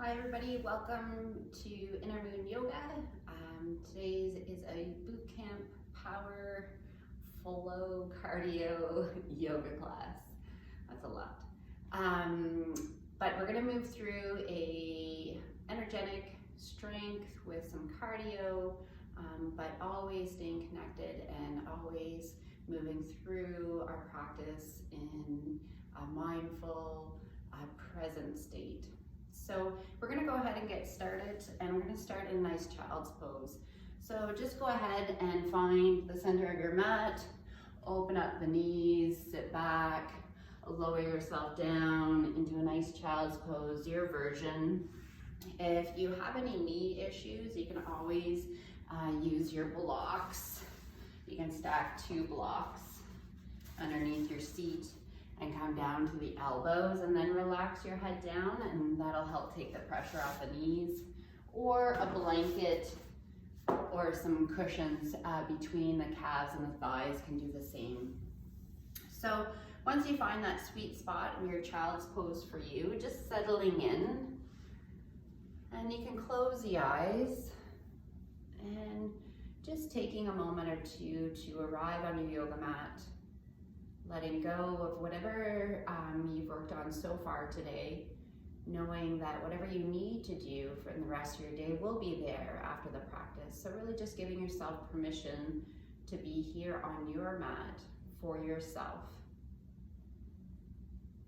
Hi everybody, welcome to Inner Moon Yoga. Today's is a boot camp power flow cardio yoga class. That's a lot. But we're gonna move through a energetic strength with some cardio, but always staying connected and always moving through our practice in a mindful, present state. So we're gonna go ahead and get started, and we're gonna start in a nice child's pose. So just go ahead and find the center of your mat, open up the knees, sit back, lower yourself down into a nice child's pose, your version. If you have any knee issues, you can always use your blocks. You can stack 2 blocks underneath your seat and come down to the elbows, and then relax your head down, and that'll help take the pressure off the knees. Or a blanket or some cushions between the calves and the thighs can do the same. So once you find that sweet spot in your child's pose for you, just settling in, and you can close the eyes and just taking a moment or two to arrive on your yoga mat, letting go of whatever you've worked on so far today, knowing that whatever you need to do for the rest of your day will be there after the practice. So really just giving yourself permission to be here on your mat for yourself.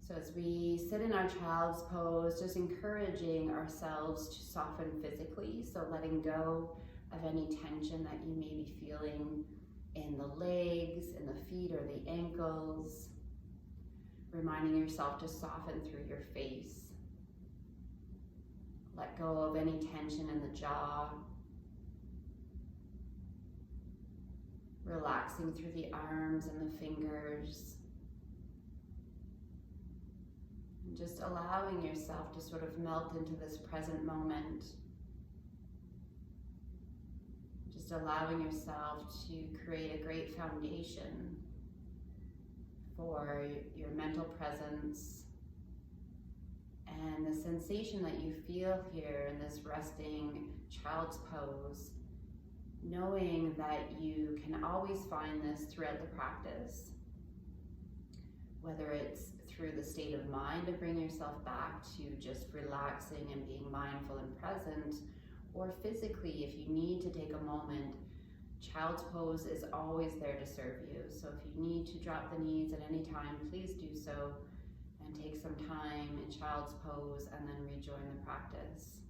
So as we sit in our child's pose, just encouraging ourselves to soften physically, so letting go of any tension that you may be feeling in the legs, in the feet or the ankles, reminding yourself to soften through your face. Let go of any tension in the jaw. Relaxing through the arms and the fingers. And just allowing yourself to sort of melt into this present moment. Allowing yourself to create a great foundation for your mental presence and the sensation that you feel here in this resting child's pose, knowing that you can always find this throughout the practice, whether it's through the state of mind to bring yourself back to just relaxing and being mindful and present, or physically, if you need to take a moment, child's pose is always there to serve you. So if you need to drop the knees at any time, please do so and take some time in child's pose and then rejoin the practice.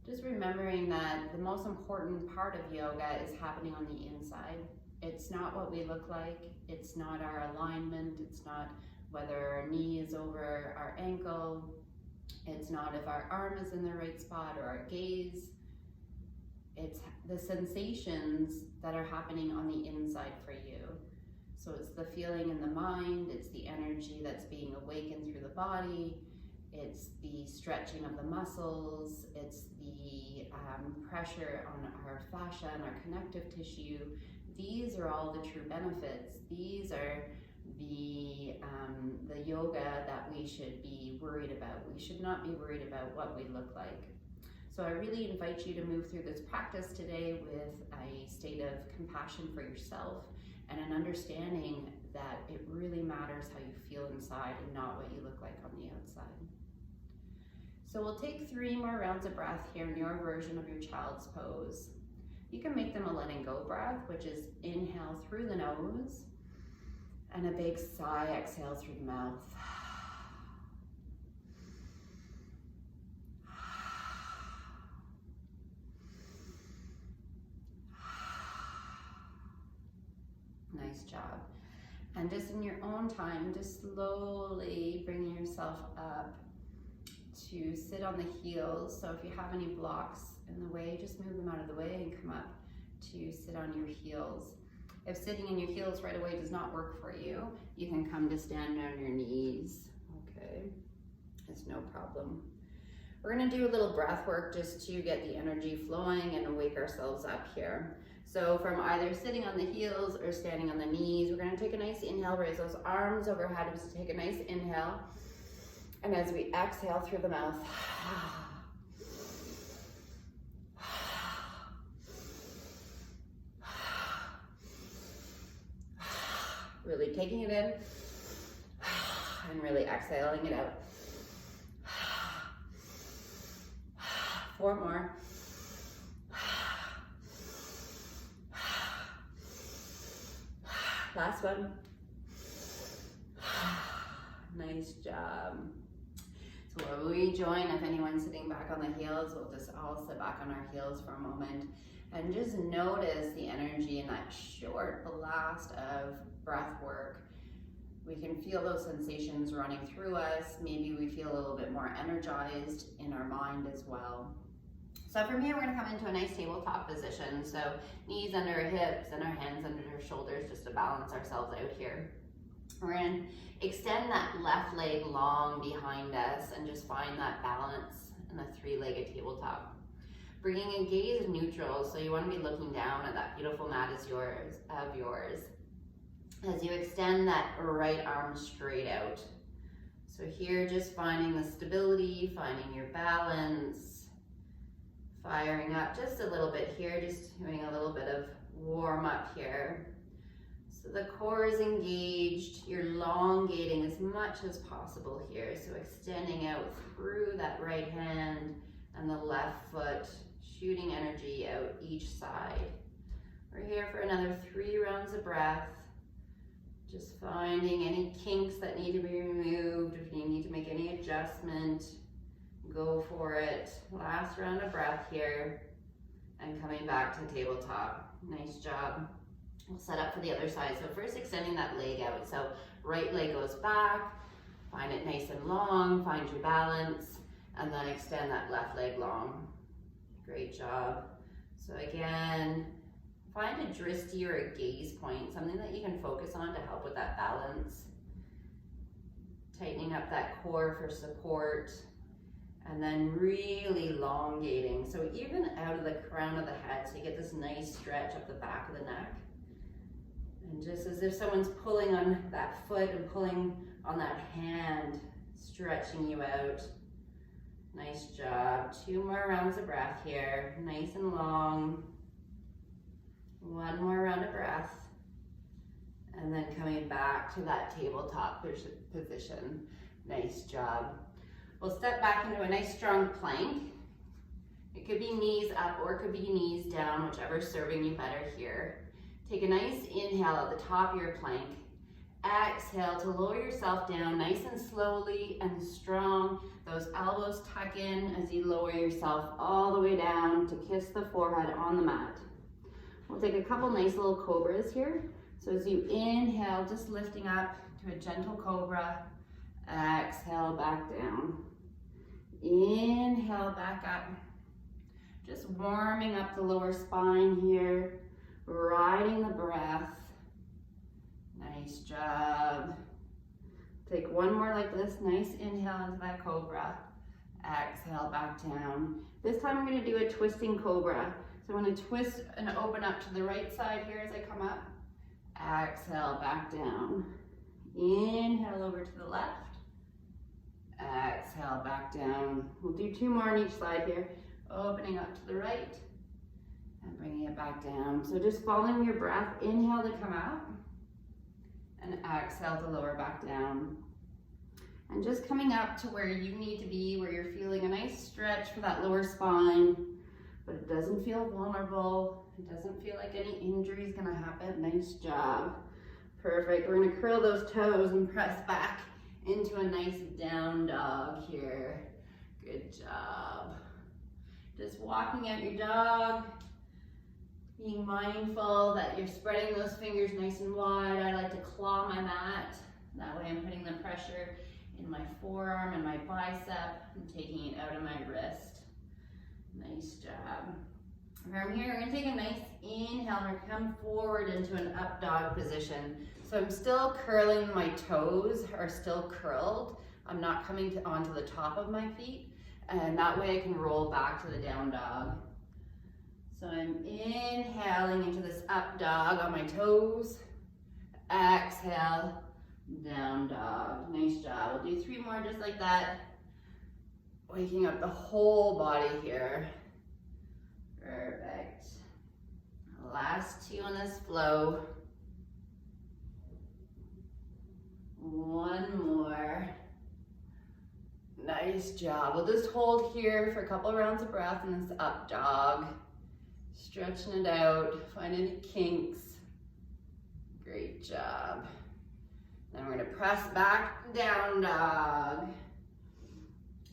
Just remembering that the most important part of yoga is happening on the inside. It's not what we look like, it's not our alignment, it's not whether our knee is over our ankle, it's not if our arm is in the right spot or our gaze. It's the sensations that are happening on the inside for you. So it's the feeling in the mind, it's the energy that's being awakened through the body, it's the stretching of the muscles, it's the pressure on our fascia and our connective tissue. These are all the true benefits. These are the yoga that we should be worried about. We should not be worried about what we look like. So I really invite you to move through this practice today with a state of compassion for yourself and an understanding that it really matters how you feel inside and not what you look like on the outside. So we'll take 3 more rounds of breath here in your version of your child's pose. You can make them a letting go breath, which is inhale through the nose, and a big sigh, exhale through the mouth. Nice job. And just in your own time, just slowly bringing yourself up to sit on the heels. So if you have any blocks in the way, just move them out of the way and come up to sit on your heels. If sitting in your heels right away does not work for you, you can come to stand on your knees. Okay, it's no problem. We're gonna do a little breath work just to get the energy flowing and wake ourselves up here. So from either sitting on the heels or standing on the knees, we're gonna take a nice inhale, raise those arms overhead, just take a nice inhale. And as we exhale through the mouth, really taking it in and really exhaling it out. 4 more. Last one. Nice job. So when we join, if anyone's sitting back on the heels, we'll just all sit back on our heels for a moment and just notice the energy in that short blast of breath work. We can feel those sensations running through us. Maybe we feel a little bit more energized in our mind as well. So from here, we're gonna come into a nice tabletop position. So knees under our hips and our hands under our shoulders, just to balance ourselves out here. We're gonna extend that left leg long behind us and just find that balance in the 3-legged tabletop. Bringing a gaze neutral, so you wanna be looking down at that beautiful mat of yours. As you extend that right arm straight out. So here, just finding the stability, finding your balance, firing up just a little bit here, just doing a little bit of warm up here. So the core is engaged, you're elongating as much as possible here. So extending out through that right hand and the left foot, shooting energy out each side. We're here for another 3 rounds of breath. Just finding any kinks that need to be removed. If you need to make any adjustment, go for it. Last round of breath here. And coming back to tabletop. Nice job. We'll set up for the other side. So first extending that leg out. So right leg goes back. Find it nice and long. Find your balance. And then extend that left leg long. Great job. So again, find a drishti or a gaze point, something that you can focus on to help with that balance. Tightening up that core for support, and then really elongating. So even out of the crown of the head, so you get this nice stretch up the back of the neck. And just as if someone's pulling on that foot and pulling on that hand, stretching you out. Nice job. 2 more rounds of breath here, nice and long. 1 more round of breath, and then coming back to that tabletop position. Nice job. We'll step back into a nice strong plank. It could be knees up or it could be knees down, whichever's serving you better here. Take a nice inhale at the top of your plank. Exhale to lower yourself down nice and slowly and strong. Those elbows tuck in as you lower yourself all the way down to kiss the forehead on the mat. We'll take a couple nice little cobras here. So as you inhale, just lifting up to a gentle cobra. Exhale back down. Inhale back up. Just warming up the lower spine here. Riding the breath. Nice job. Take 1 more like this. Nice inhale into that cobra. Exhale back down. This time I'm going to do a twisting cobra. So I'm going to twist and open up to the right side here as I come up. Exhale back down. Inhale over to the left. Exhale back down. We'll do 2 more on each side here. Opening up to the right and bringing it back down. So just following your breath, inhale to come out and exhale to lower back down. And just coming up to where you need to be, where you're feeling a nice stretch for that lower spine. But it doesn't feel vulnerable. It doesn't feel like any injury is gonna happen. Nice job. Perfect. We're gonna curl those toes and press back into a nice down dog here. Good job. Just walking out your dog, being mindful that you're spreading those fingers nice and wide. I like to claw my mat. That way I'm putting the pressure in my forearm and my bicep and taking it out of my wrist. Nice job. From here, we're gonna take a nice inhale and come forward into an up dog position. So I'm still curling, my toes are still curled. I'm not coming onto the top of my feet, and that way I can roll back to the down dog. So I'm inhaling into this up dog on my toes. Exhale, down dog. Nice job. We'll do 3 more just like that. Waking up the whole body here. Perfect. Last 2 on this flow. 1 more. Nice job. We'll just hold here for a couple rounds of breath in this up dog. Stretching it out. Find any kinks. Great job. Then we're gonna press back, down dog.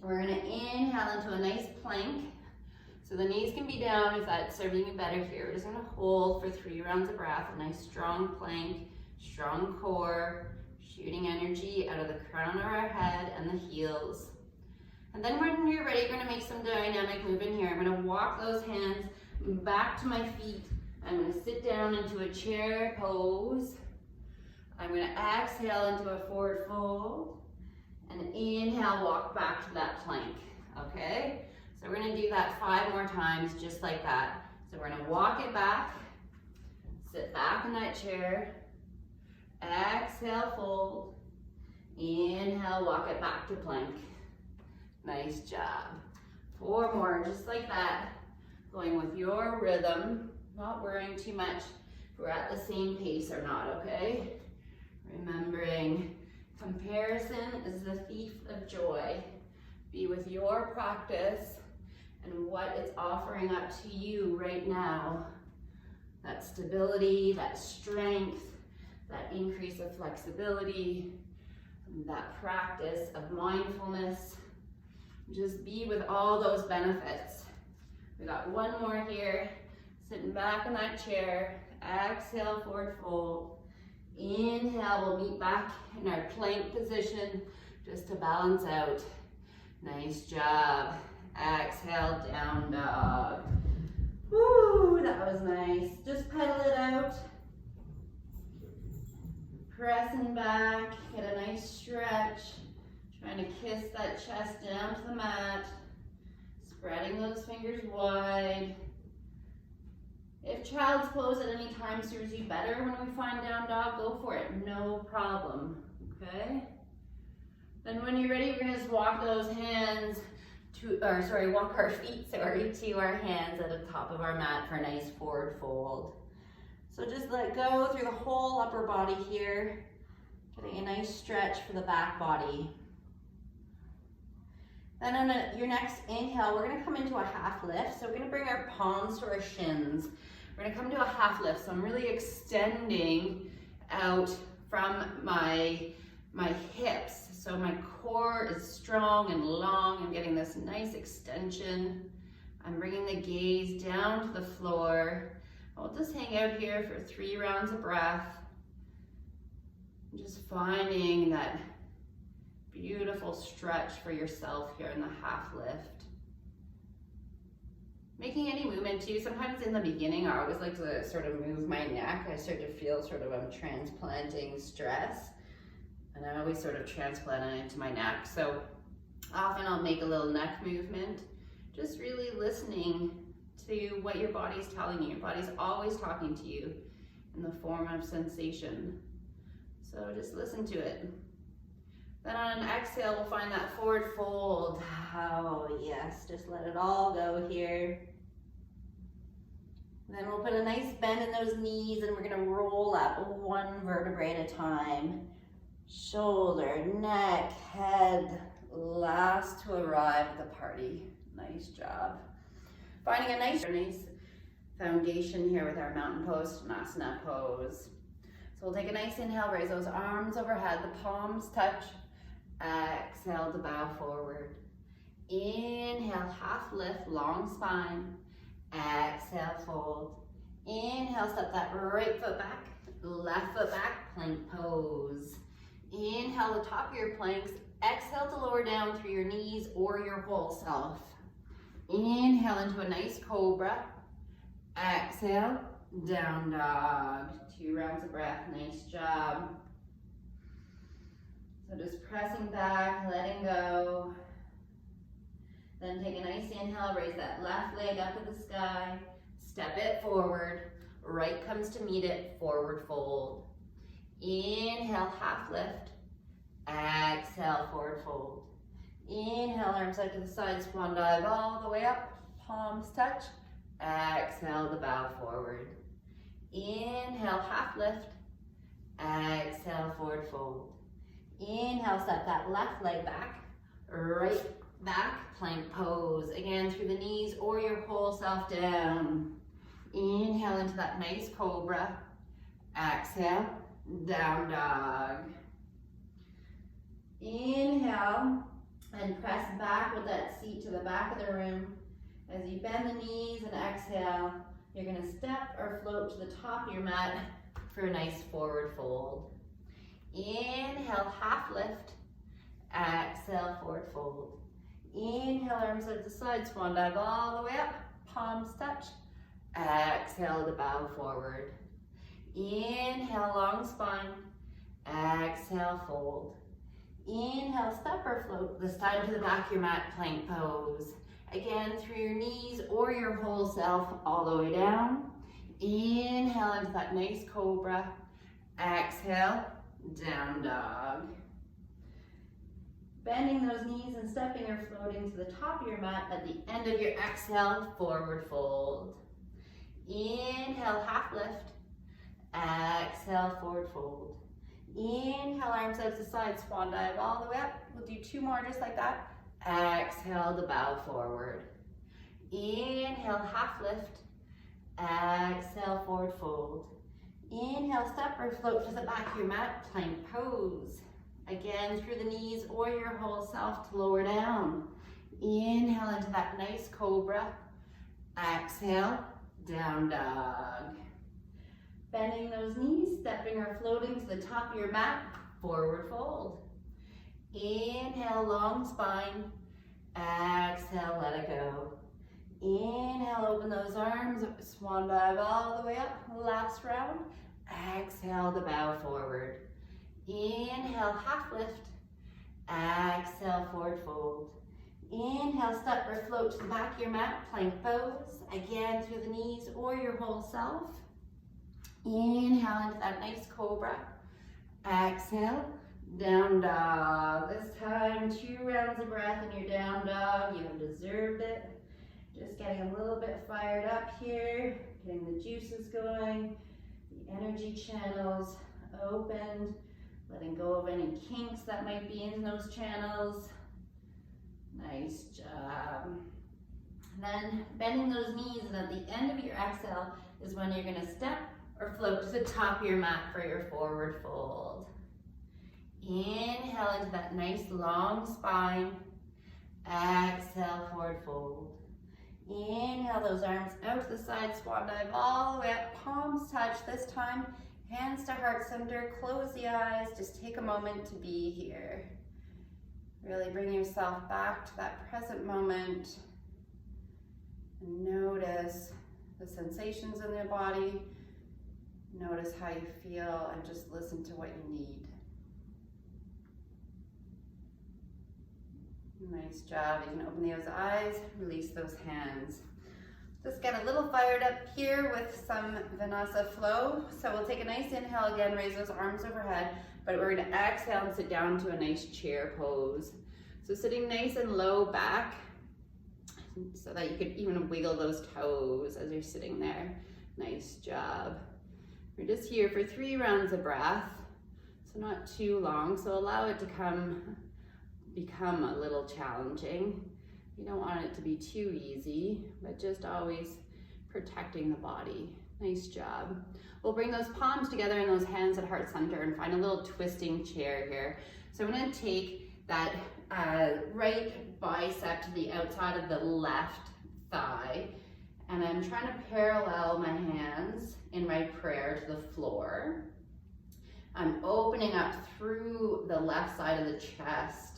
We're gonna inhale into a nice plank. So the knees can be down if that's serving you better here. We're just gonna hold for 3 rounds of breath. A nice strong plank, strong core, shooting energy out of the crown of our head and the heels. And then when you're ready, you're gonna make some dynamic movement here. I'm gonna walk those hands back to my feet. I'm gonna sit down into a chair pose. I'm gonna exhale into a forward fold. And inhale, walk back to that plank, okay? So we're gonna do that 5 more times, just like that. So we're gonna walk it back, sit back in that chair, exhale, fold, inhale, walk it back to plank. Nice job. 4 more, just like that. Going with your rhythm, not worrying too much if we're at the same pace or not, okay? Remembering, comparison is the thief of joy. Be with your practice and what it's offering up to you right now. That stability, that strength, that increase of flexibility, that practice of mindfulness. Just be with all those benefits. We got 1 more here. Sitting back in that chair. Exhale, forward fold. Inhale, we'll meet back in our plank position just to balance out. Nice job. Exhale, down dog. Woo, that was nice. Just pedal it out. Pressing back, get a nice stretch. Trying to kiss that chest down to the mat. Spreading those fingers wide. If child's pose at any time serves you better when we find down dog, go for it, no problem, okay? Then when you're ready, we're gonna just walk those hands walk our feet, to our hands at the top of our mat for a nice forward fold. So just let go through the whole upper body here, getting a nice stretch for the back body. Then on your next inhale, we're gonna come into a half lift. So we're gonna bring our palms to our shins. We're gonna come to a half lift. So I'm really extending out from my hips. So my core is strong and long. I'm getting this nice extension. I'm bringing the gaze down to the floor. I'll just hang out here for 3 rounds of breath. Just finding that beautiful stretch for yourself here in the half lift. Making any movement too. Sometimes in the beginning, I always like to sort of move my neck. I start to feel sort of I'm transplanting stress. And I always sort of transplant it into my neck. So often I'll make a little neck movement. Just really listening to what your body's telling you. Your body's always talking to you in the form of sensation. So just listen to it. Then on an exhale, we'll find that forward fold. Oh yes, just let it all go here. Then we'll put a nice bend in those knees and we're gonna roll up 1 vertebrae at a time. Shoulder, neck, head, last to arrive at the party. Nice job. Finding a nice foundation here with our mountain pose and asana pose. So we'll take a nice inhale, raise those arms overhead, the palms touch. Exhale to bow forward. Inhale, half lift, long spine. Exhale, fold. Inhale, step that right foot back, left foot back, plank pose. Inhale the top of your planks. Exhale to lower down through your knees or your whole self. Inhale into a nice cobra. Exhale, down dog. 2 rounds of breath, nice job. So just pressing back, letting go. Then take a nice inhale, raise that left leg up to the sky. Step it forward. Right comes to meet it, forward fold. Inhale, half lift. Exhale, forward fold. Inhale, arms out to the side, swan dive all the way up, palms touch. Exhale to bow forward. Inhale, half lift. Exhale, forward fold. Inhale, step that left leg back, right back, plank pose. Again, through the knees or your whole self down. Inhale into that nice cobra. Exhale, down dog. Inhale, and press back with that seat to the back of the room. As you bend the knees and exhale, you're gonna step or float to the top of your mat for a nice forward fold. Inhale, half lift. Exhale, forward fold. Inhale, arms out to the side, swan dive all the way up, palms touch. Exhale to bow forward. Inhale, long spine. Exhale, fold. Inhale, step or float, this time to the back of your mat, plank pose. Again, through your knees or your whole self, all the way down. Inhale into that nice cobra. Exhale, down dog. Bending those knees and stepping or floating to the top of your mat. At the end of your exhale, forward fold. Inhale, half lift. Exhale, forward fold. Inhale, arms out to the side, swan dive all the way up. We'll do two more just like that. Exhale to bow forward. Inhale, half lift. Exhale, forward fold. Inhale, step or float to the back of your mat, plank pose. Again, through the knees or your whole self to lower down. Inhale into that nice cobra. Exhale, down dog. Bending those knees, stepping or floating to the top of your mat, forward fold. Inhale, long spine. Exhale, let it go. Inhale, open those arms, swan dive all the way up, last round. Exhale to bow forward. Inhale, half lift. Exhale, forward fold. Inhale, step or float to the back of your mat, plank pose. Again, through the knees or your whole self. Inhale into that nice cobra. Exhale, down dog. This time, 2 rounds of breath in your down dog. You have deserved it. Just getting a little bit fired up here, getting the juices going, the energy channels opened, letting go of any kinks that might be in those channels. Nice job. And then bending those knees, and at the end of your exhale is when you're gonna step or float to the top of your mat for your forward fold. Inhale into that nice long spine. Exhale, forward fold. Inhale those arms out to the side, swan dive all the way up, palms touch. This time, hands to heart center, close the eyes, just take a moment to be here. Really bring yourself back to that present moment. And notice the sensations in the body. Notice how you feel and just listen to what you need. Nice job. You can open those eyes, release those hands. Just get a little fired up here with some Vinyasa flow. So we'll take a nice inhale again, raise those arms overhead, but we're gonna exhale and sit down to a nice chair pose. So sitting nice and low back so that you could even wiggle those toes as you're sitting there. Nice job. We're just here for 3 rounds of breath, so not too long. So allow it to become a little challenging. You don't want it to be too easy, but just always protecting the body. Nice job. We'll bring those palms together and those hands at heart center and find a little twisting chair here. So I'm gonna take that right bicep to the outside of the left thigh, and I'm trying to parallel my hands in my prayer to the floor. I'm opening up through the left side of the chest.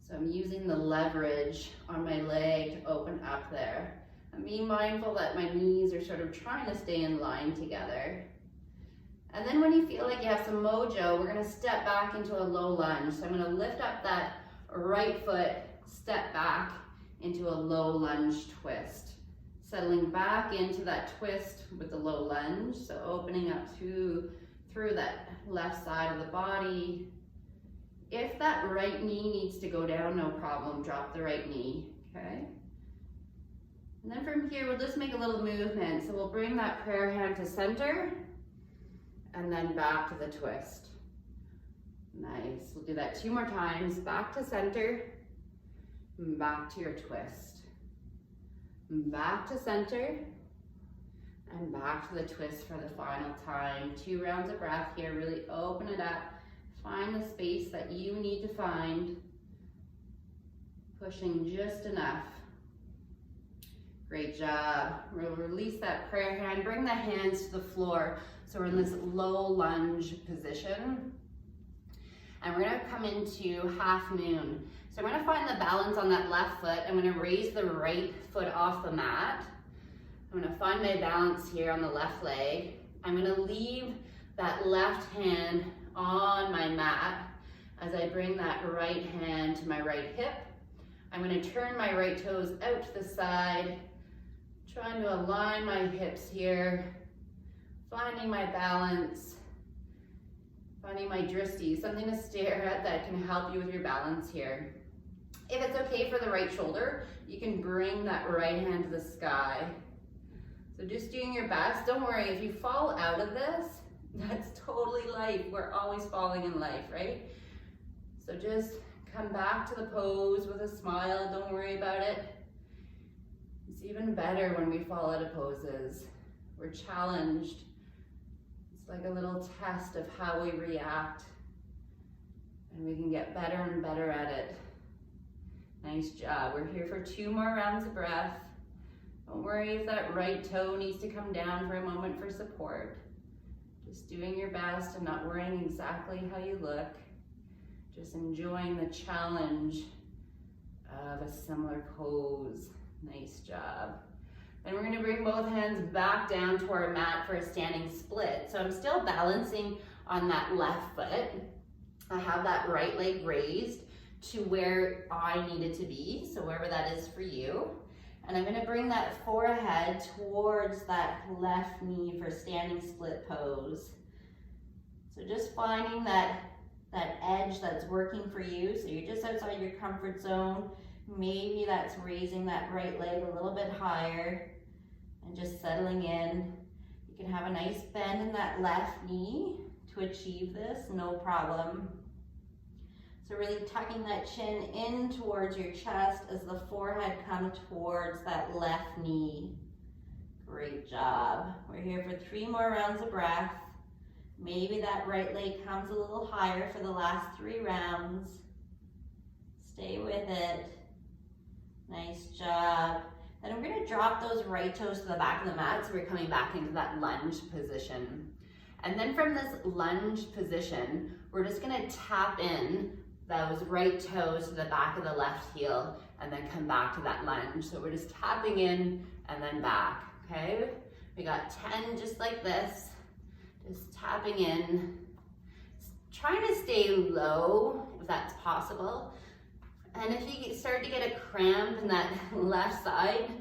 So I'm using the leverage on my leg to open up there. I'm being mindful that my knees are sort of trying to stay in line together. And then when you feel like you have some mojo, we're gonna step back into a low lunge. So I'm gonna lift up that right foot, step back into a low lunge twist. Settling back into that twist with the low lunge. So opening up through through that left side of the body. If that right knee needs to go down, no problem, drop the right knee, okay? And then from here, we'll just make a little movement. So we'll bring that prayer hand to center and then back to the twist. Nice, we'll do that 2 more times. Back to center, back to your twist. Back to center, and back to the twist for the final time. 2 rounds of breath here, really open it up. Find the space that you need to find. Pushing just enough. Great job. We'll release that prayer hand, bring the hands to the floor. So we're in this low lunge position. And we're gonna come into half moon. So I'm gonna find the balance on that left foot. I'm gonna raise the right foot off the mat. I'm gonna find my balance here on the left leg. I'm gonna leave that left hand on my mat as I bring that right hand to my right hip. I'm gonna turn my right toes out to the side, trying to align my hips here, finding my balance, finding my drishti, something to stare at that can help you with your balance here. If it's okay for the right shoulder, you can bring that right hand to the sky. So just doing your best. Don't worry, if you fall out of this, that's totally life. We're always falling in life, right? So just come back to the pose with a smile. Don't worry about it. It's even better when we fall out of poses. We're challenged. It's like a little test of how we react, and we can get better and better at it. Nice job. We're here for 2 more rounds of breath. Don't worry if that right toe needs to come down for a moment for support. Just doing your best and not worrying exactly how you look. Just enjoying the challenge of a similar pose. Nice job. Then we're gonna bring both hands back down to our mat for a standing split. So I'm still balancing on that left foot. I have that right leg raised to where I need it to be, so wherever that is for you. And I'm gonna bring that forehead towards that left knee for standing split pose. So just finding that edge that's working for you. So you're just outside your comfort zone. Maybe that's raising that right leg a little bit higher and just settling in. You can have a nice bend in that left knee to achieve this, no problem. So really tucking that chin in towards your chest as the forehead comes towards that left knee. Great job. We're here for 3 more rounds of breath. Maybe that right leg comes a little higher for the last 3 rounds. Stay with it. Nice job. Then we're gonna drop those right toes to the back of the mat, so we're coming back into that lunge position. And then from this lunge position, we're just gonna tap in those right toes to the back of the left heel and then come back to that lunge. So we're just tapping in and then back, okay? We got 10 just like this, just tapping in. Trying to stay low if that's possible. And if you start to get a cramp in that left side,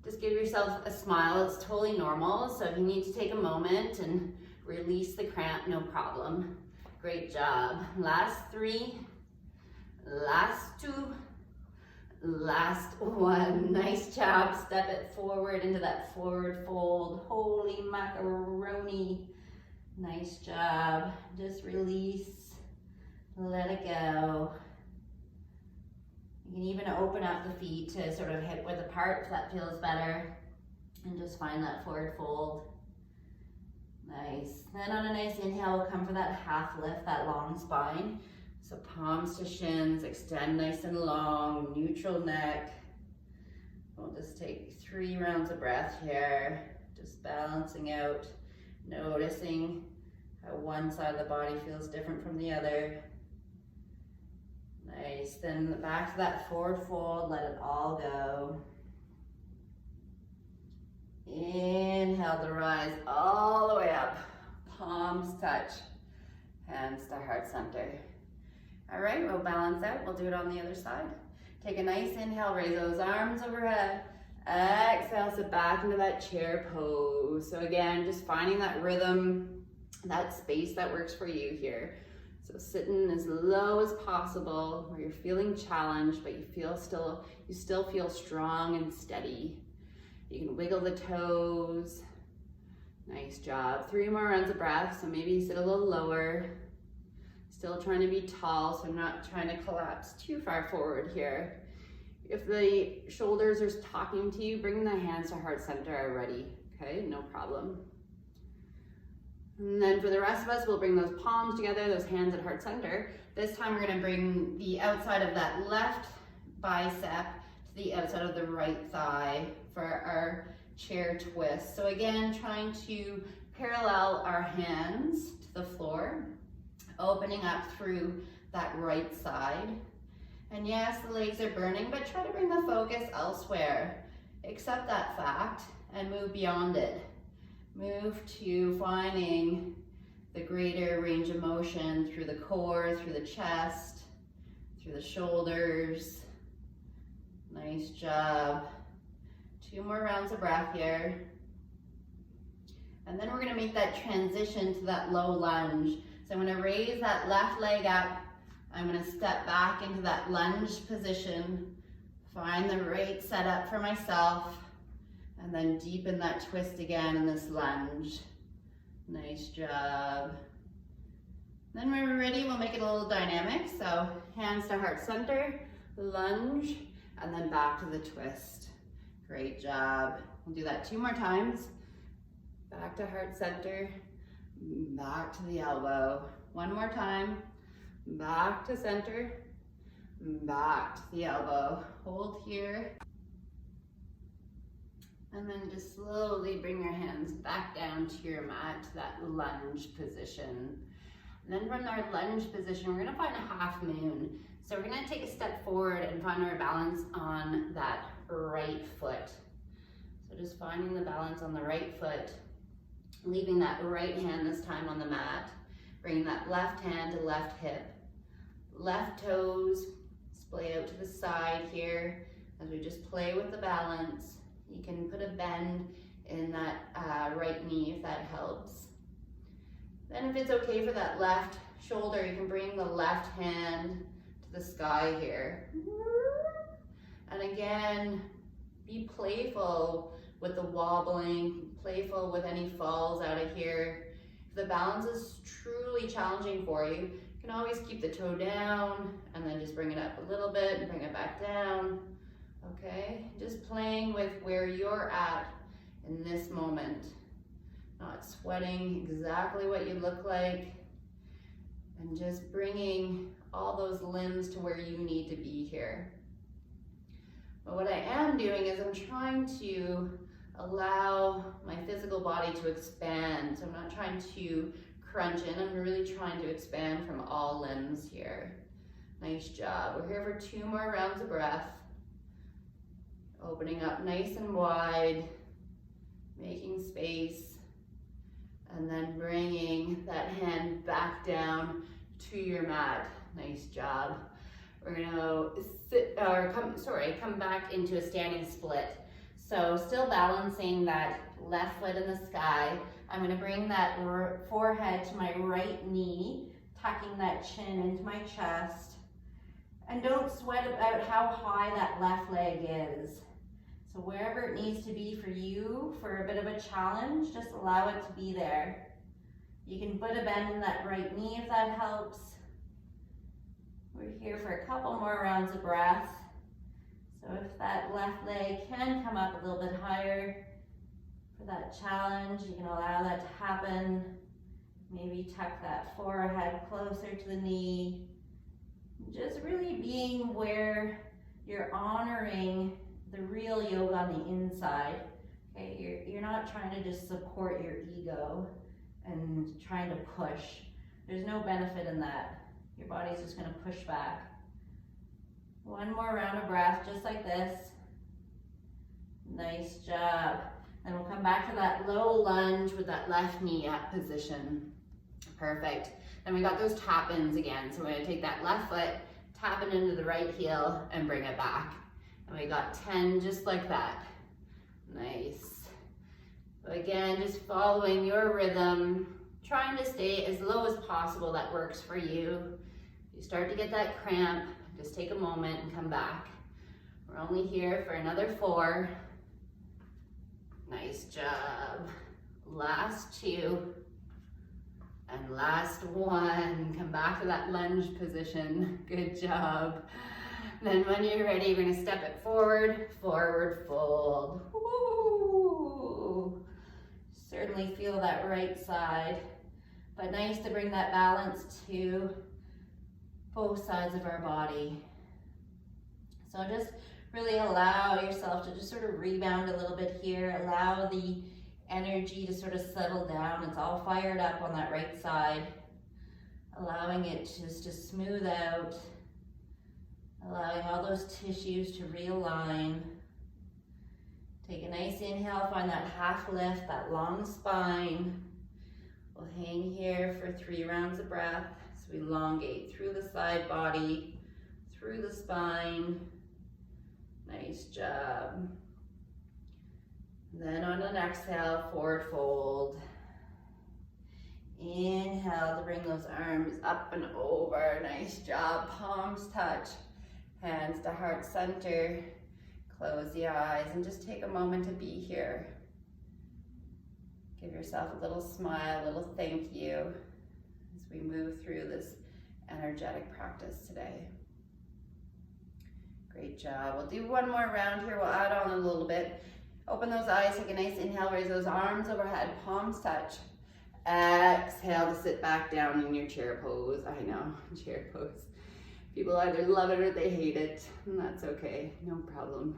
just give yourself a smile. It's totally normal. So if you need to take a moment and release the cramp, no problem. Great job. Last 3, last 2, last 1. Nice job. Step it forward into that forward fold. Holy macaroni. Nice job. Just release. Let it go. You can even open up the feet to sort of hip width apart if that feels better. And just find that forward fold. Nice. Then on a nice inhale, we'll come for that half lift, that long spine. So palms to shins, extend nice and long, neutral neck. We'll just take 3 rounds of breath here. Just balancing out, noticing how one side of the body feels different from the other. Nice, then back to that forward fold, let it all go. Inhale to rise all the way up. Palms touch, hands to heart center. All right, we'll balance out. We'll do it on the other side. Take a nice inhale, raise those arms overhead. Exhale, sit back into that chair pose. So again, just finding that rhythm. that space that works for you here. So sitting as low as possible where you're feeling challenged, but you still feel strong and steady. You can wiggle the toes. Nice job. 3 more rounds of breath. So maybe you sit a little lower. Still trying to be tall, so I'm not trying to collapse too far forward here. If the shoulders are talking to you, bring the hands to heart center already. Okay, no problem. And then for the rest of us, we'll bring those palms together, those hands at heart center. This time we're gonna bring the outside of that left bicep to the outside of the right thigh for our chair twist. So again, trying to parallel our hands to the floor, opening up through that right side. And yes, the legs are burning, but try to bring the focus elsewhere. Accept that fact and move beyond it. Move to finding the greater range of motion through the core, through the chest, through the shoulders. Nice job. 2 more rounds of breath here. And then we're gonna make that transition to that low lunge. So I'm gonna raise that left leg up. I'm gonna step back into that lunge position, find the right setup for myself, and then deepen that twist again in this lunge. Nice job. Then when we're ready, we'll make it a little dynamic. So hands to heart center, lunge, and then back to the twist. Great job. We'll do that 2 more times. Back to heart center, back to the elbow. 1 more time, back to center, back to the elbow. Hold here. And then just slowly bring your hands back down to your mat, to that lunge position. And then from our lunge position, we're gonna find a half moon. So we're gonna take a step forward and find our balance on that right foot. So just finding the balance on the right foot, leaving that right hand this time on the mat, bringing that left hand to left hip. Left toes splay out to the side here as we just play with the balance. You can put a bend in that right knee if that helps. Then if it's okay for that left shoulder, you can bring the left hand to the sky here. And again, be playful with the wobbling, playful with any falls out of here. If the balance is truly challenging for you, you can always keep the toe down and then just bring it up a little bit and bring it back down. Okay, just playing with where you're at in this moment. Not sweating exactly what you look like, and just bringing all those limbs to where you need to be here. But what I am doing is I'm trying to allow my physical body to expand. So I'm not trying to crunch in, I'm really trying to expand from all limbs here. Nice job. We're here for 2 more rounds of breath. Opening up nice and wide, making space, and then bringing that hand back down to your mat. Nice job. We're gonna come back into a standing split. So still balancing that left foot in the sky. I'm gonna bring that forehead to my right knee, tucking that chin into my chest. And don't sweat about how high that left leg is. So wherever it needs to be for you, for a bit of a challenge, just allow it to be there. You can put a bend in that right knee if that helps. We're here for a couple more rounds of breath. So if that left leg can come up a little bit higher for that challenge, you can allow that to happen. Maybe tuck that forehead closer to the knee. Just really being where you're honoring the real yoga on the inside. Okay, you're not trying to just support your ego and trying to push. There's no benefit in that. Your body's just gonna push back. 1 more round of breath, just like this. Nice job. And we'll come back to that low lunge with that left knee up position. Perfect. Then we got those tap-ins again. So we're gonna take that left foot, tap it into the right heel, and bring it back. And we got 10 just like that. Nice. But again, just following your rhythm, trying to stay as low as possible. That works for you. If you start to get that cramp, just take a moment and come back. We're only here for another 4. Nice job. Last 2. And last 1. Come back to that lunge position. Good job. Then when you're ready, we're gonna step it forward, forward fold. Woo. Certainly feel that right side, but nice to bring that balance to both sides of our body. So just really allow yourself to just sort of rebound a little bit here. Allow the energy to sort of settle down. It's all fired up on that right side. Allowing it just to smooth out. Allowing all those tissues to realign. Take a nice inhale, find that half lift, that long spine. We'll hang here for 3 rounds of breath. So we elongate through the side body, through the spine. Nice job. Then on an exhale, forward fold. Inhale to bring those arms up and over. Nice job. Palms touch. Hands to heart center. Close the eyes and just take a moment to be here. Give yourself a little smile, a little thank you as we move through this energetic practice today. Great job. We'll do one more round here. We'll add on a little bit. Open those eyes, take a nice inhale, raise those arms overhead, palms touch. Exhale to sit back down in your chair pose. I know, chair pose. People either love it or they hate it, and that's okay, no problem.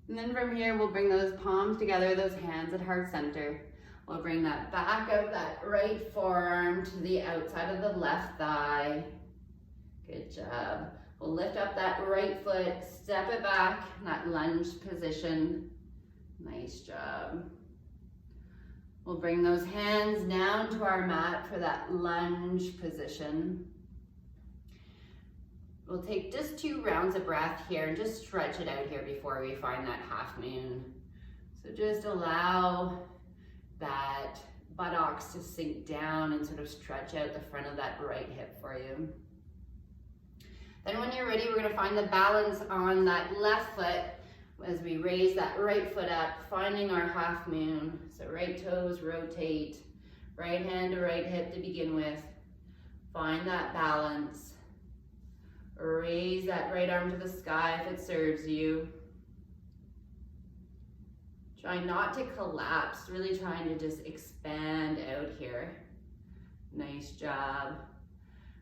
And then from here, we'll bring those palms together, those hands at heart center. We'll bring that back of that right forearm to the outside of the left thigh. Good job. We'll lift up that right foot, step it back, that lunge position. Nice job. We'll bring those hands down to our mat for that lunge position. We'll take just 2 rounds of breath here and just stretch it out here before we find that half moon. So just allow that buttocks to sink down and sort of stretch out the front of that right hip for you. Then when you're ready, we're gonna find the balance on that left foot as we raise that right foot up, finding our half moon. So right toes rotate, right hand to right hip to begin with. Find that balance. Raise that right arm to the sky if it serves you. Try not to collapse, really trying to just expand out here. Nice job.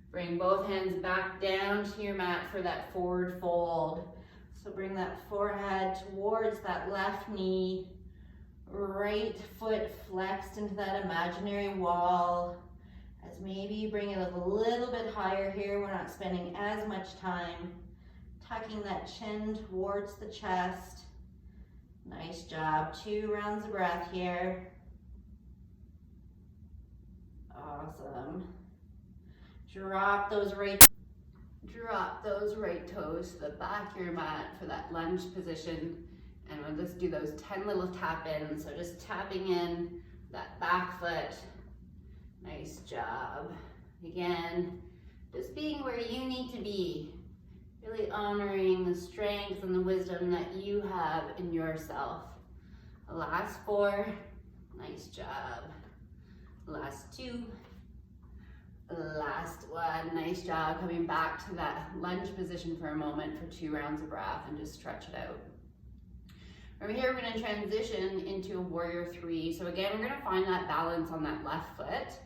Bring both hands back down to your mat for that forward fold. So bring that forehead towards that left knee, right foot flexed into that imaginary wall. As maybe you bring it a little bit higher here, we're not spending as much time. Tucking that chin towards the chest. Nice job, 2 rounds of breath here. Awesome. Drop those right toes to the back of your mat for that lunge position. And we'll just do those 10 little tap ins. So just tapping in that back foot. Nice job. Again, just being where you need to be. Really honoring the strength and the wisdom that you have in yourself. Last 4. Nice job. Last 2. Last 1. Nice job. Coming back to that lunge position for a moment for 2 rounds of breath and just stretch it out. From here, we're going to transition into a warrior 3. So again, we're going to find that balance on that left foot.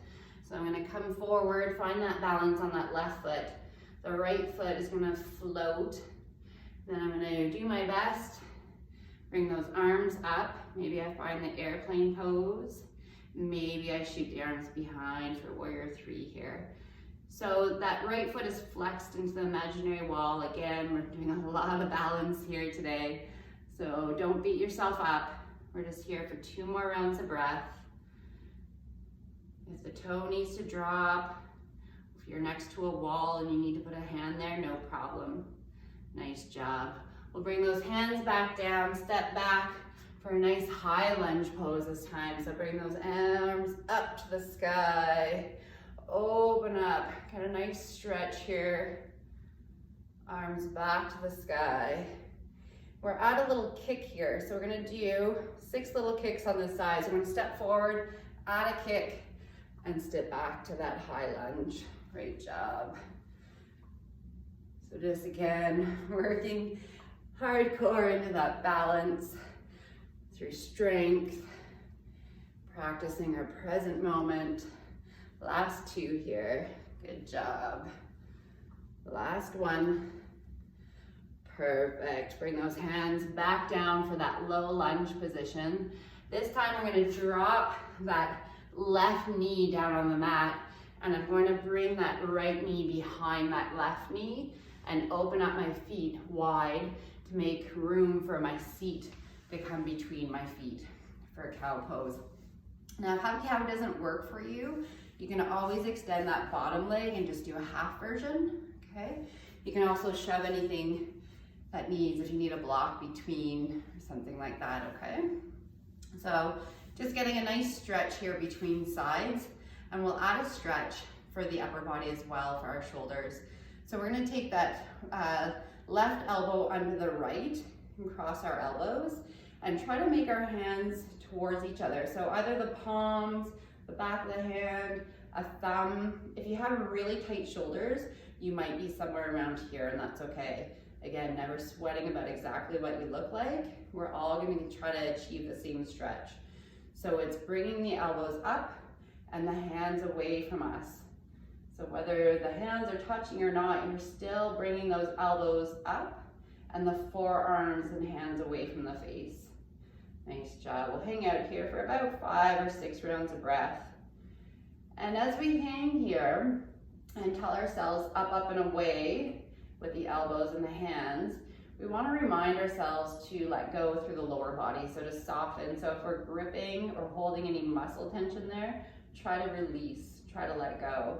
So I'm going to come forward, find that balance on that left foot. The right foot is going to float. Then I'm going to do my best. Bring those arms up. Maybe I find the airplane pose. Maybe I shoot the arms behind for warrior 3 here. So that right foot is flexed into the imaginary wall. Again, we're doing a lot of balance here today. So don't beat yourself up. We're just here for 2 more rounds of breath. If the toe needs to drop, if you're next to a wall and you need to put a hand there, no problem. Nice job. We'll bring those hands back down, step back for a nice high lunge pose this time. So bring those arms up to the sky. Open up, get a nice stretch here. Arms back to the sky. We're at a little kick here, so we're gonna do 6 little kicks on the sides. We're gonna step forward, add a kick, and step back to that high lunge. Great job. So just again, working hardcore into that balance through strength, practicing our present moment. Last 2 here, good job. Last 1. Perfect. Bring those hands back down for that low lunge position. This time I'm going to drop that left knee down on the mat, and I'm going to bring that right knee behind that left knee and open up my feet wide to make room for my seat to come between my feet for a cow pose. Now, if cow doesn't work for you, you can always extend that bottom leg and just do a half version, okay? You can also shove anything that needs, if you need a block between, or something like that, okay? So just getting a nice stretch here between sides, and we'll add a stretch for the upper body as well for our shoulders. So we're gonna take that left elbow under the right and cross our elbows and try to make our hands towards each other. So either the palms, the back of the hand, a thumb. If you have really tight shoulders, you might be somewhere around here, and that's okay. Again, never sweating about exactly what you look like. We're all going to try to achieve the same stretch. So it's bringing the elbows up and the hands away from us. So whether the hands are touching or not, you're still bringing those elbows up and the forearms and hands away from the face. Nice job. We'll hang out here for about 5 or 6 rounds of breath. And as we hang here and tell ourselves up, up, and away with the elbows and the hands, we want to remind ourselves to let go through the lower body, so to soften. So if we're gripping or holding any muscle tension there, try to release, try to let go.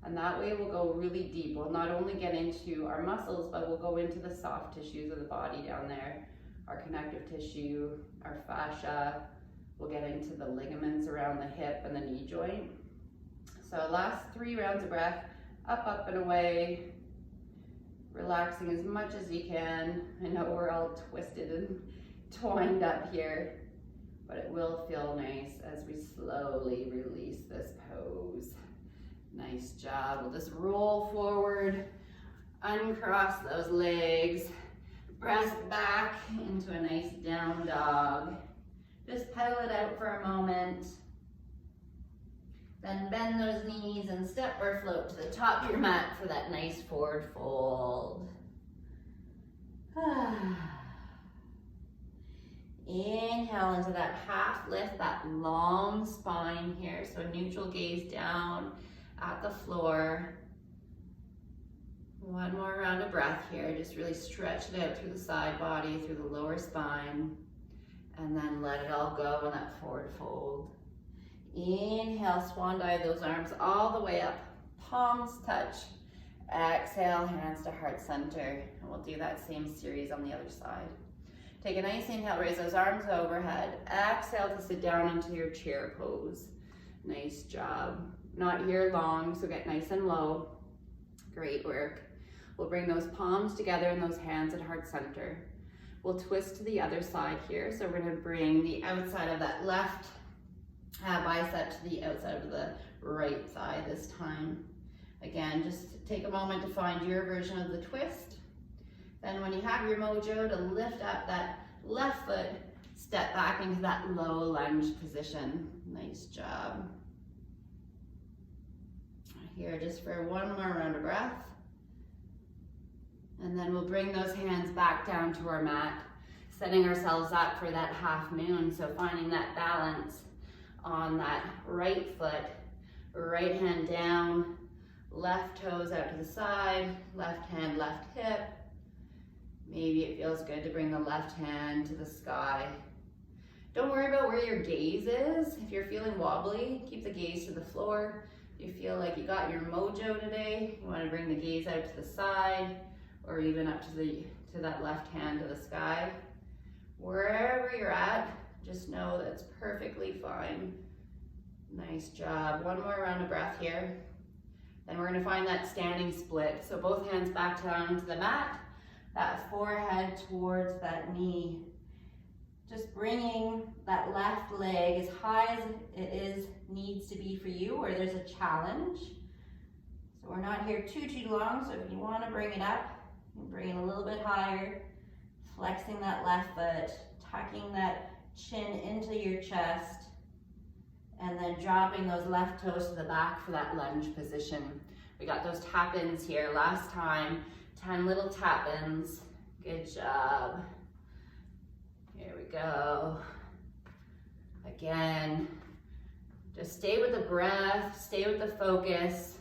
And that way we'll go really deep. We'll not only get into our muscles, but we'll go into the soft tissues of the body down there, our connective tissue, our fascia. We'll get into the ligaments around the hip and the knee joint. So last 3 rounds of breath, up, up, and away. Relaxing as much as you can. I know we're all twisted and twined up here, but it will feel nice as we slowly release this pose. Nice job. We'll just roll forward, uncross those legs, press back into a nice down dog. Just pedal it out for a moment. Then bend those knees and step or float to the top of your mat for that nice forward fold. Inhale into that half lift, that long spine here. So neutral gaze down at the floor. 1 more round of breath here. Just really stretch it out through the side body, through the lower spine, and then let it all go in that forward fold. Inhale, swan dive those arms all the way up, palms touch. Exhale, hands to heart center. And we'll do that same series on the other side. Take a nice inhale, raise those arms overhead. Exhale to sit down into your chair pose. Nice job. Not here long, so get nice and low. Great work. We'll bring those palms together and those hands at heart center. We'll twist to the other side here. So we're gonna bring the outside of that left bicep to the outside of the right thigh this time. Again, just take a moment to find your version of the twist. Then when you have your mojo, to lift up that left foot, step back into that low lunge position. Nice job. Here, just for 1 more round of breath. And then we'll bring those hands back down to our mat, setting ourselves up for that half moon. So finding that balance on that right foot, right hand down, left toes out to the side, left hand, left hip. Maybe it feels good to bring the left hand to the sky. Don't worry about where your gaze is. If you're feeling wobbly, keep the gaze to the floor. If you feel like you got your mojo today, you want to bring the gaze out to the side or even up to that left hand to the sky. Wherever you're at, just know that's perfectly fine. Nice job. One more round of breath here. Then we're gonna find that standing split. So both hands back down to the mat, that forehead towards that knee. Just bringing that left leg as high as it needs to be for you, or there's a challenge. So we're not here too long, so if you wanna bring it up, you can bring it a little bit higher, flexing that left foot, tucking that chin into your chest, and then dropping those left toes to the back for that lunge position. We got those tap-ins here last time, 10 little tap-ins. Good job. Here we go. Again, just stay with the breath, stay with the focus.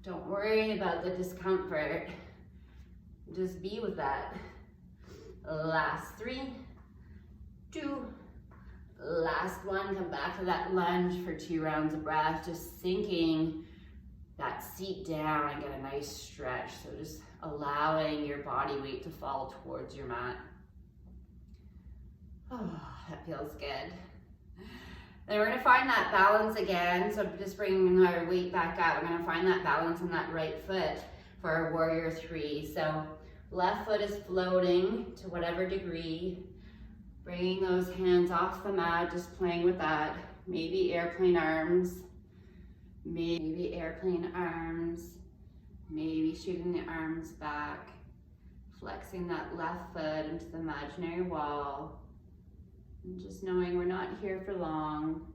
Don't worry about the discomfort. Just be with that. Last 3, 2, last one. Come back to that lunge for 2 rounds of breath, just sinking that seat down and get a nice stretch. So just allowing your body weight to fall towards your mat. Oh, that feels good. Then we're gonna find that balance again. So just bringing our weight back up. We're gonna find that balance on that right foot for our warrior 3. So left foot is floating to whatever degree. Bringing those hands off the mat, just playing with that. Maybe airplane arms. Maybe airplane arms. Maybe shooting the arms back. Flexing that left foot into the imaginary wall. And just knowing we're not here for long.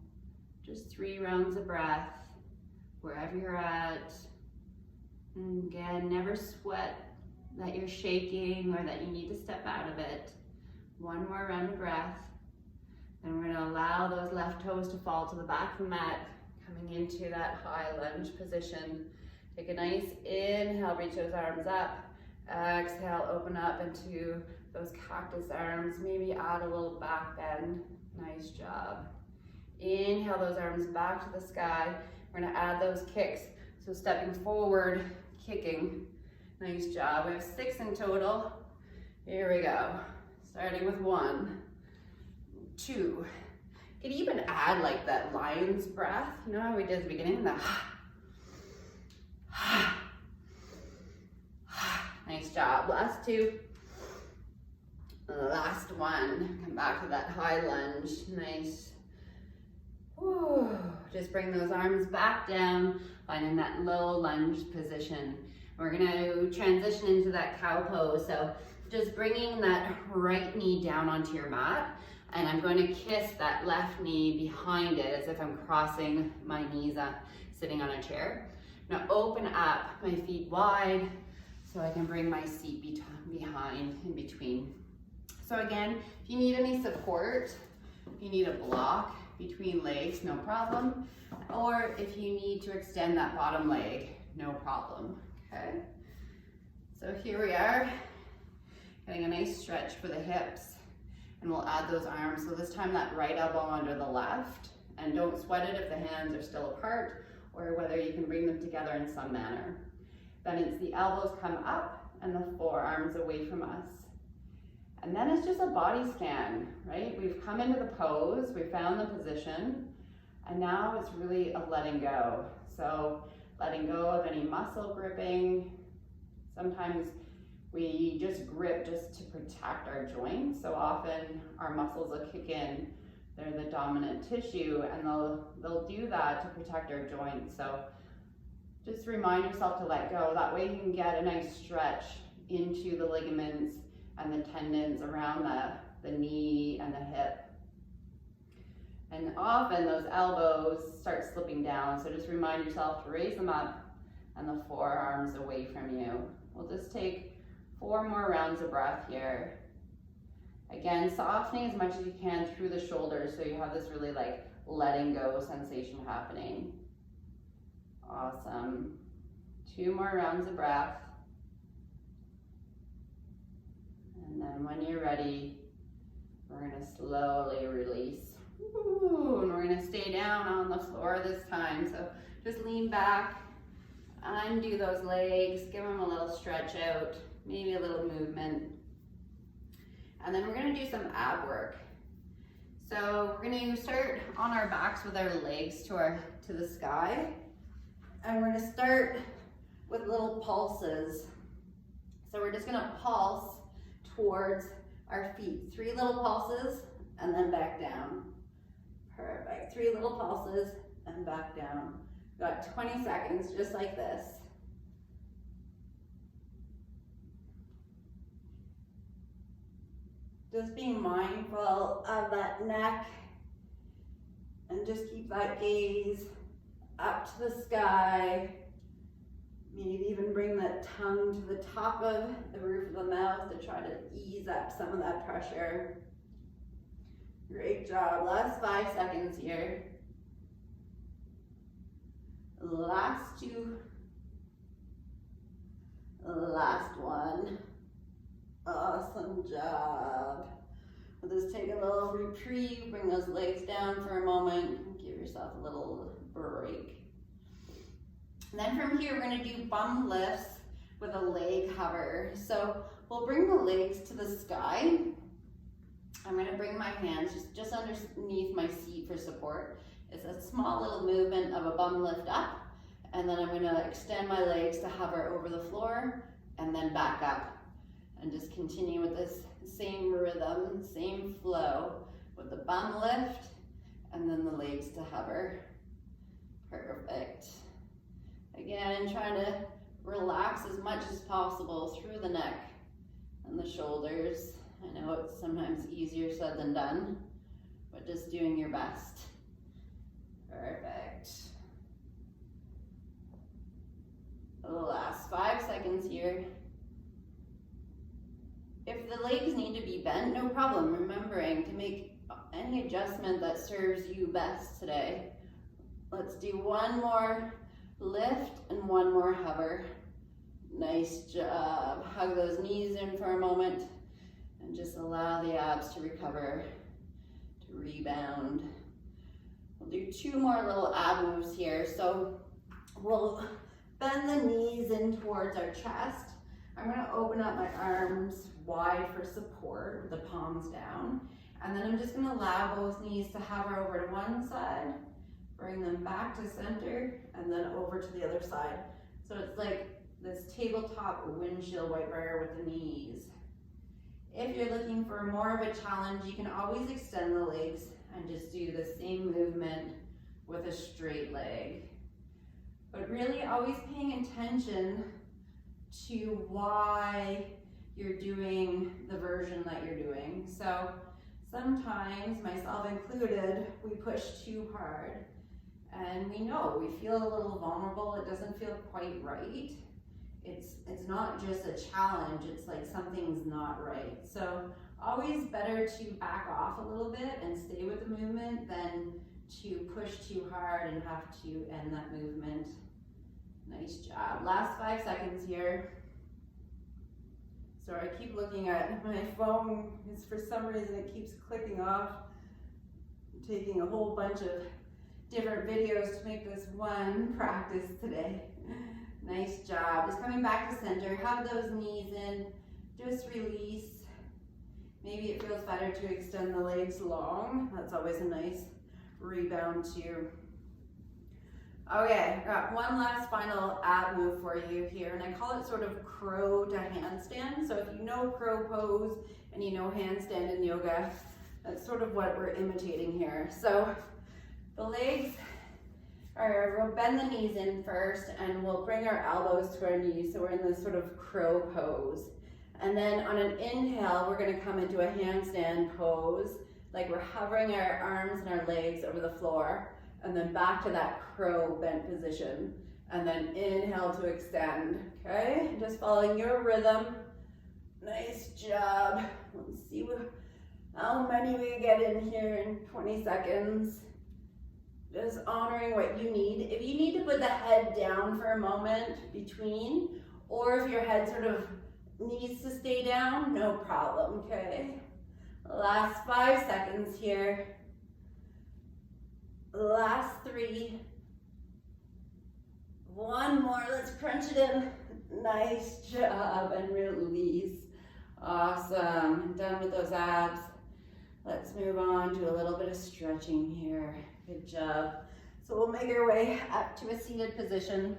Just 3 rounds of breath, wherever you're at. And again, never sweat that you're shaking or that you need to step out of it. 1 more round of breath. And we're gonna allow those left toes to fall to the back of the mat, coming into that high lunge position. Take a nice inhale, reach those arms up. Exhale, open up into those cactus arms. Maybe add a little back bend. Nice job. Inhale those arms back to the sky. We're gonna add those kicks. So stepping forward, kicking. Nice job. We have 6 in total. Here we go. Starting with 1, 2. You could even add like that lion's breath. You know how we did at the beginning? Nice job. Last 2. Last 1. Come back to that high lunge. Nice. Whew. Just bring those arms back down, finding that low lunge position. We're gonna transition into that cow pose. So just bringing that right knee down onto your mat, and I'm going to kiss that left knee behind it as if I'm crossing my knees up, sitting on a chair. I'm gonna open up my feet wide so I can bring my seat behind, in between. So again, if you need any support, if you need a block between legs, no problem. Or if you need to extend that bottom leg, no problem, okay? So here we are, getting a nice stretch for the hips. And we'll add those arms. So this time that right elbow under the left, and don't sweat it if the hands are still apart or whether you can bring them together in some manner. Then it's the elbows come up and the forearms away from us. And then it's just a body scan, right? We've come into the pose, we found the position, and now it's really a letting go. So letting go of any muscle gripping. Sometimes we just grip just to protect our joints. So often our muscles will kick in. They're the dominant tissue, and they'll do that to protect our joints. So just remind yourself to let go. That way you can get a nice stretch into the ligaments and the tendons around the knee and the hip. And often those elbows start slipping down. So just remind yourself to raise them up and the forearms away from you. We'll just take 4 more rounds of breath here. Again, softening as much as you can through the shoulders so you have this really like letting go sensation happening. Awesome. 2 more rounds of breath. And then when you're ready, we're gonna slowly release. Ooh, and we're gonna stay down on the floor this time. So just lean back, undo those legs, give them a little stretch out, maybe a little movement. And then we're gonna do some ab work. So we're gonna start on our backs with our legs to the sky. And we're gonna start with little pulses. So we're just gonna pulse towards our feet. 3 little pulses and then back down. Perfect. 3 little pulses and back down. Got 20 seconds just like this. Just being mindful of that neck and just keep that gaze up to the sky. Maybe even bring that tongue to the top of the roof of the mouth to try to ease up some of that pressure. Great job. Last 5 seconds here. Last 2. Last 1. Awesome job. We'll just take a little reprieve, bring those legs down for a moment, give yourself a little break. And then from here, we're gonna do bum lifts with a leg hover. So we'll bring the legs to the sky. I'm gonna bring my hands just underneath my seat for support. It's a small little movement of a bum lift up, and then I'm gonna extend my legs to hover over the floor and then back up. And just continue with this same rhythm, same flow with the bum lift and then the legs to hover. Perfect. Again, trying to relax as much as possible through the neck and the shoulders. I know it's sometimes easier said than done, but just doing your best. Perfect. The last 5 seconds here. If the legs need to be bent, no problem. Remembering to make any adjustment that serves you best today. Let's do 1 more lift and 1 more hover. Nice job. Hug those knees in for a moment and just allow the abs to recover, to rebound. We'll do 2 more little ab moves here. So we'll bend the knees in towards our chest. I'm gonna open up my arms wide for support with the palms down. And then I'm just gonna allow both knees to hover over to one side, bring them back to center, and then over to the other side. So it's like this tabletop windshield wiper with the knees. If you're looking for more of a challenge, you can always extend the legs and just do the same movement with a straight leg. But really always paying attention to why you're doing the version that you're doing. So sometimes, myself included, we push too hard and we feel a little vulnerable. It doesn't feel quite right. It's not just a challenge, it's like something's not right. So always better to back off a little bit and stay with the movement than to push too hard and have to end that movement. Nice job. Last 5 seconds here. Sorry, I keep looking at my phone. For some reason it keeps clicking off. I'm taking a whole bunch of different videos to make this one practice today. Nice job. Just coming back to center. Hug those knees in. Just release. Maybe it feels better to extend the legs long. That's always a nice rebound too. Okay, got one last final ab move for you here, and I call it sort of crow to handstand. So if you know crow pose and you know handstand in yoga, that's sort of what we're imitating here. So the legs we'll bend the knees in first, and we'll bring our elbows to our knees, so we're in this sort of crow pose. And then on an inhale, we're gonna come into a handstand pose, like we're hovering our arms and our legs over the floor. And then back to that crow bent position. And then inhale to extend, okay? Just following your rhythm. Nice job. Let's see how many we get in here in 20 seconds. Just honoring what you need. If you need to put the head down for a moment between, or if your head sort of needs to stay down, no problem, okay? Last 5 seconds here. Last 3. 1 more, let's crunch it in. Nice job, and release. Awesome. Done with those abs. Let's move on to a little bit of stretching here. Good job. So we'll make our way up to a seated position.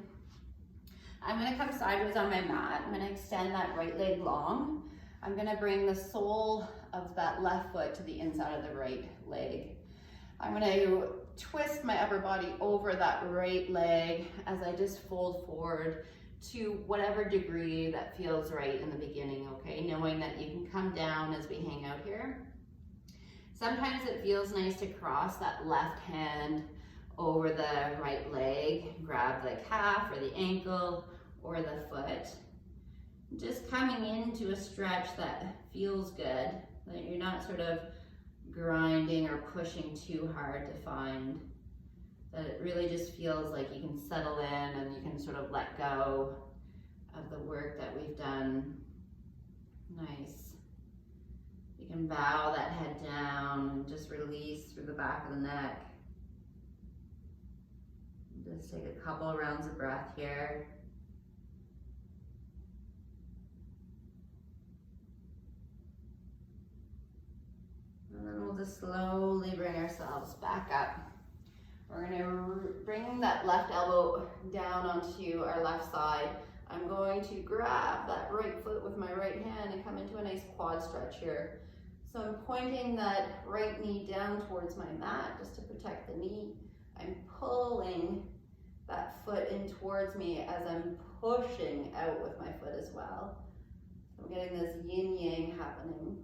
I'm gonna come sideways on my mat. I'm gonna extend that right leg long. I'm gonna bring the sole of that left foot to the inside of the right leg. I'm gonna twist my upper body over that right leg as I just fold forward to whatever degree that feels right in the beginning, okay? Knowing that you can come down as we hang out here. Sometimes it feels nice to cross that left hand over the right leg, grab the calf or the ankle or the foot. Just coming into a stretch that feels good, that you're not sort of grinding or pushing too hard to find, that it really just feels like you can settle in and you can sort of let go of the work that we've done. Nice. You can bow that head down and just release through the back of the neck. Just take a couple of rounds of breath here. And then we'll just slowly bring ourselves back up. We're going to bring that left elbow down onto our left side. I'm going to grab that right foot with my right hand and come into a nice quad stretch here. So I'm pointing that right knee down towards my mat just to protect the knee. I'm pulling that foot in towards me as I'm pushing out with my foot as well. So I'm getting this yin yang happening.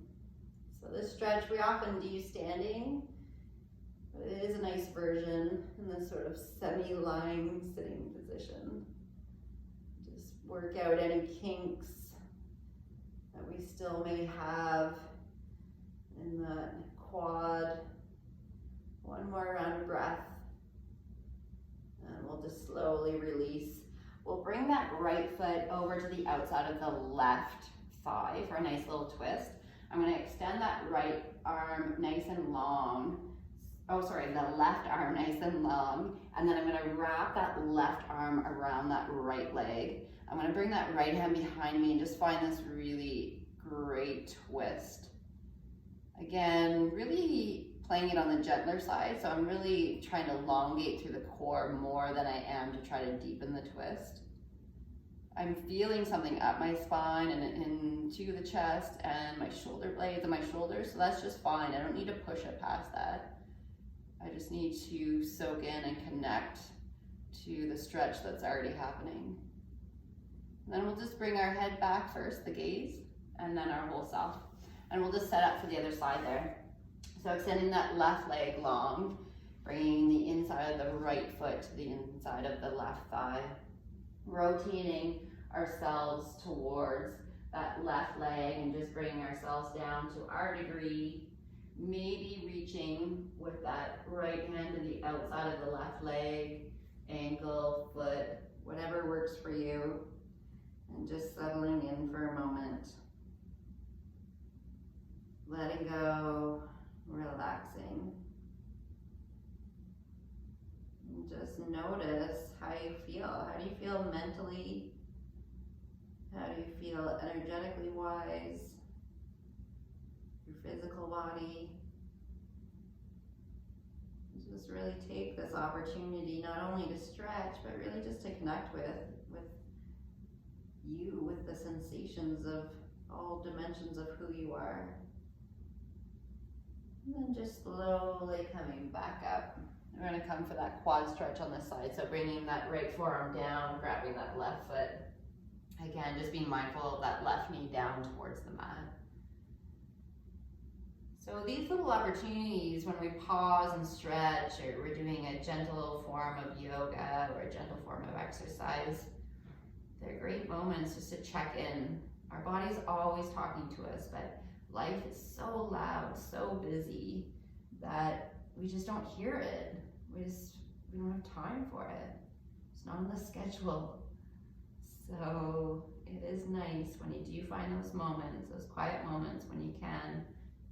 So this stretch we often do standing, but it is a nice version in this sort of semi-lying sitting position. Just work out any kinks that we still may have in that quad. One more round of breath. And we'll just slowly release. We'll bring that right foot over to the outside of the left thigh for a nice little twist. I'm going to extend that right arm nice and long. Oh, sorry, the left arm nice and long. And then I'm going to wrap that left arm around that right leg. I'm going to bring that right hand behind me and just find this really great twist. Again, really playing it on the gentler side. So I'm really trying to elongate through the core more than I am to try to deepen the twist. I'm feeling something up my spine and into the chest and my shoulder blades and my shoulders, so that's just fine. I don't need to push it past that. I just need to soak in and connect to the stretch that's already happening. And then we'll just bring our head back first, the gaze, and then our whole self. And we'll just set up for the other side there. So extending that left leg long, bringing the inside of the right foot to the inside of the left thigh. Rotating ourselves towards that left leg and just bringing ourselves down to our degree, maybe reaching with that right hand to the outside of the left leg, ankle, foot, whatever works for you, and just settling in for a moment. Letting go, relaxing. Just notice how you feel. How do you feel mentally? How do you feel energetically wise? Your physical body. Just really take this opportunity not only to stretch, but really just to connect with you, with the sensations of all dimensions of who you are. And then just slowly coming back up. We're going to come for that quad stretch on this side. So bringing that right forearm down, grabbing that left foot. Again, just being mindful of that left knee down towards the mat. So these little opportunities when we pause and stretch, or we're doing a gentle form of yoga or a gentle form of exercise, they're great moments just to check in. Our body's always talking to us, but life is so loud, so busy, that we just don't hear it. We don't have time for it. It's not on the schedule. So it is nice when you do find those moments, those quiet moments when you can,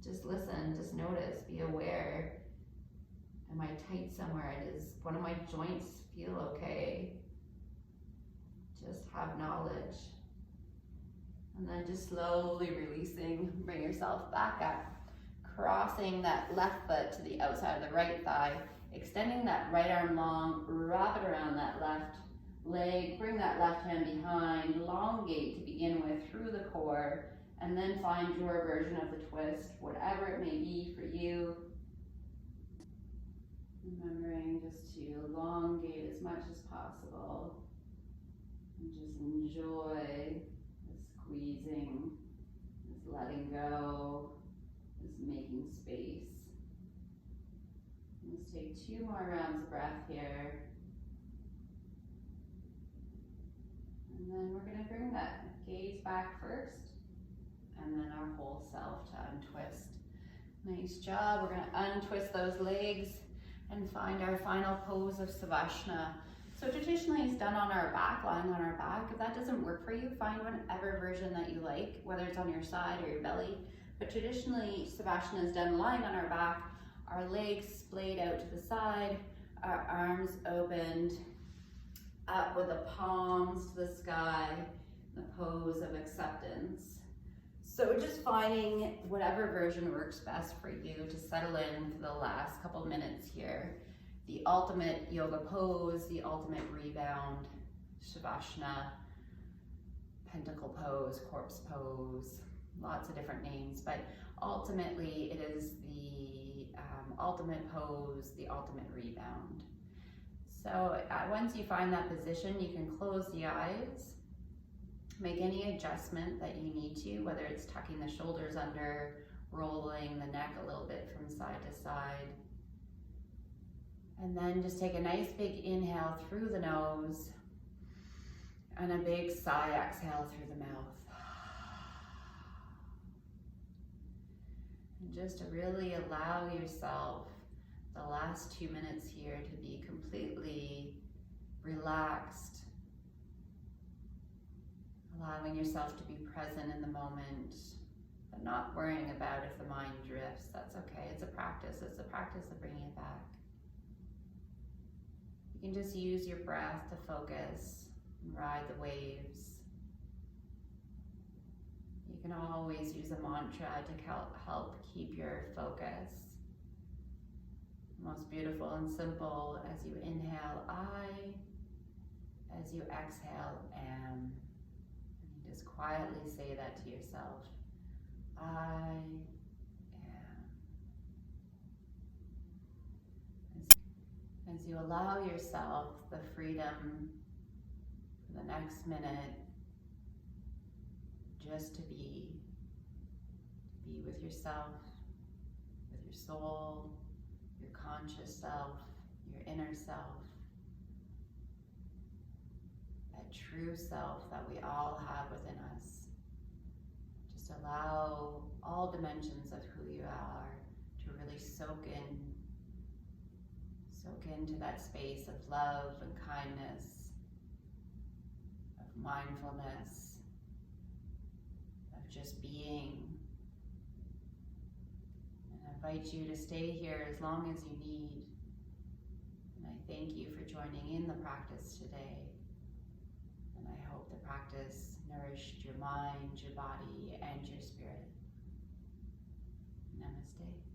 just listen, just notice, be aware. Am I tight somewhere? Does one of my joints feel okay? Just have knowledge. And then just slowly releasing, bring yourself back up. Crossing that left foot to the outside of the right thigh, extending that right arm long, wrap it around that left leg, bring that left hand behind, elongate to begin with through the core, and then find your version of the twist, whatever it may be for you. Remembering just to elongate as much as possible, and just enjoy the squeezing, this letting go, this making space. Let's take 2 more rounds of breath here. And then we're going to bring that gaze back first, and then our whole self to untwist. Nice job. We're going to untwist those legs and find our final pose of Savasana. So traditionally it's done on our back, lying on our back. If that doesn't work for you, find whatever version that you like, whether it's on your side or your belly. But traditionally Savasana is done lying on our back, our legs splayed out to the side, our arms opened up with the palms to the sky, the pose of acceptance. So just finding whatever version works best for you to settle in for the last couple minutes here. The ultimate yoga pose, the ultimate rebound, Shavasana, pentacle pose, corpse pose, lots of different names, but ultimately it is the ultimate pose, the ultimate rebound. So once you find that position, you can close the eyes, make any adjustment that you need to, whether it's tucking the shoulders under, rolling the neck a little bit from side to side. And then just take a nice big inhale through the nose and a big sigh exhale through the mouth. And just to really allow yourself the last 2 minutes here to be completely relaxed, allowing yourself to be present in the moment, but not worrying about if the mind drifts. That's okay. It's a practice. It's a practice of bringing it back. You can just use your breath to focus and ride the waves. You can always use a mantra to help keep your focus. Most beautiful and simple: as you inhale, I; as you exhale, am. And you just quietly say that to yourself. I am. As you allow yourself the freedom for the next minute just to be with yourself, with your soul, your conscious self, your inner self, that true self that we all have within us. Just allow all dimensions of who you are to really soak into that space of love and kindness, of mindfulness, of just being. And I invite you to stay here as long as you need. And I thank you for joining in the practice today. And I hope the practice nourished your mind, your body, and your spirit. Namaste.